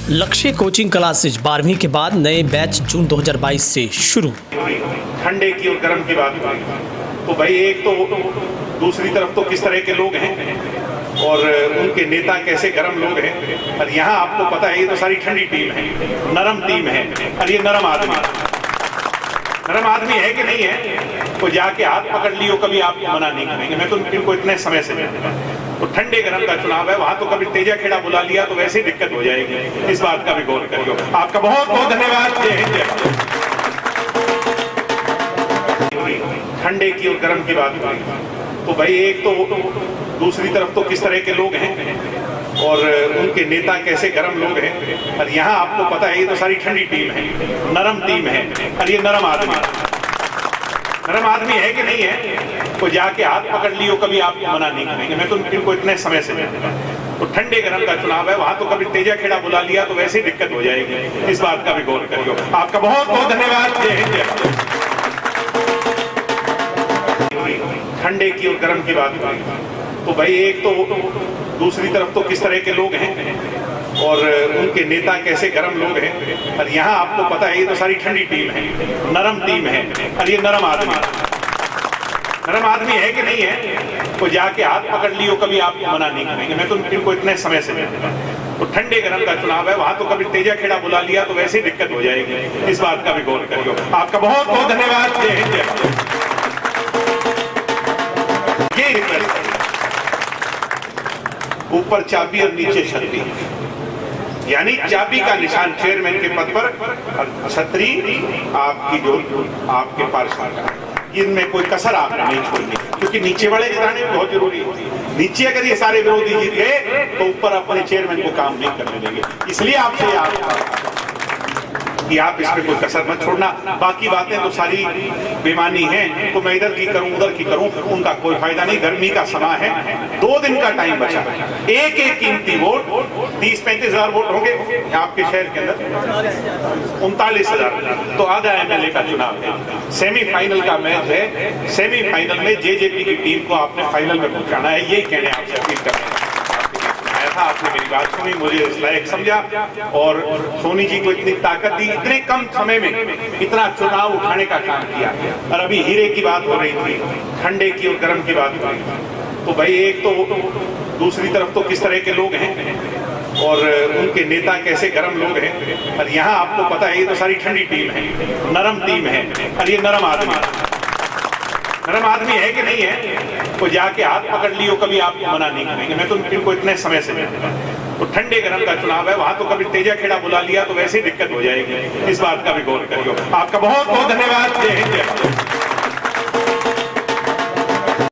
लक्ष्य coaching classes 12वीं के बाद नए बैच जून 2022 से शुरू। ठंडे की और गर्म की बात तो भाई एक तो दूसरी तरफ तो किस तरह के लोग हैं और उनके नेता कैसे गर्म लोग हैं। और यहाँ आपको पता है ये तो सारी ठंडी टीम है, नरम टीम है। और ये नरम आदमी है कि नहीं है, तो जाके हाथ पकड़ लियो कभी आपको मना नहीं करेंगे। मैं तो इनको इतने समय से तो ठंडे गरम का चुनाव है, वहां तो कभी तेजा खेड़ा बुला लिया तो वैसे ही दिक्कत हो जाएगी। इस बात का भी गौर करियो। आपका बहुत बहुत धन्यवाद। जय हिंद। ठंडे की और गर्म की बात तो भाई एक तो दूसरी तरफ तो किस तरह के लोग हैं और उनके नेता कैसे गर्म लोग हैं। और यहाँ आपको पता है ये तो सारी ठंडी टीम है, नरम टीम है। और ये नरम आदमी है कि नहीं है, तो जाके हाथ पकड़ लियो कभी आपको मना नहीं करेंगे। मैं तो इनको इतने समय से तो ठंडे गरम का चुनाव है, वहां तो कभी तेजा खेड़ा बुला लिया तो वैसे ही दिक्कत हो जाएगी। इस बात का भी गौर करियो। आपका बहुत बहुत धन्यवाद। जय हिंद। ठंडे की और गर्म की बात तो भाई एक तो दूसरी तरफ तो किस तरह के लोग हैं और उनके नेता कैसे गर्म लोग हैं। और यहाँ आपको पता है ये तो सारी ठंडी टीम है, नरम टीम है। और ये नरम आदमी है कि नहीं है, तो जाके हाथ पकड़ लियो कभी आपको मना नहीं करेंगे। मैं तो इनको इतने समय से तो ठंडे गरम का चुनाव है, वहां तो कभी तेजा खेड़ा बुला लिया तो वैसे ही दिक्कत हो जाएगी। इस बात का भी गौर करियो। आपका बहुत बहुत धन्यवाद। जय हिंद। ऊपर चाबी और नीचे छतरी, यानी चाबी का निशान चेयरमैन के पद पर, छतरी आपकी जो आपके पार्षद का, इनमें कोई कसर आपने नहीं छोड़नी, क्योंकि नीचे वाले जिताने बहुत जरूरी है। नीचे अगर ये सारे विरोधी जीत गए तो ऊपर अपने चेयरमैन को काम नहीं करने देंगे। इसलिए आपसे कि आप इसमें कोई कसर मत छोड़ना। बाकी बातें तो सारी बेमानी हैं, तो मैं इधर की करूं उधर की करूं, उनका कोई फायदा नहीं। गर्मी का समय है, 2 दिन का टाइम बचा। एक कीमती वोट 30-35 हजार वोट होंगे आपके शहर के अंदर, 39,000। तो आधा MLA का चुनाव है। सेमीफाइनल का मैच है, सेमीफाइनल में जेजेपी की टीम को आपने फाइनल में पहुंचाना है। यही कहने आपसे अपील कर रहे हैं। आपने मेरी बात सुनी, मुझे इस लायक समझा और सोनी जी को इतनी ताकत दी, इतने कम समय में इतना चुनाव उठाने का काम किया। और अभी हीरे की बात हो रही थी, ठंडे की और गर्म की बात तो भाई एक तो दूसरी तरफ तो किस तरह के लोग हैं और उनके नेता कैसे गर्म लोग हैं। और यहाँ आपको पता है ये तो सारी ठंडी टीम है, नरम टीम है। और ये नरम आदमी है कि नहीं है, तो जाके हाथ पकड़ लियो कभी आपको मना नहीं करेंगे। मैं तो इनको इतने समय से तो ठंडे गरम का चुनाव है, वहां तो कभी तेजा खेड़ा बुला लिया तो वैसे ही दिक्कत हो जाएगी। इस बात का भी गौर करियो। आपका बहुत बहुत धन्यवाद। जय हिंद।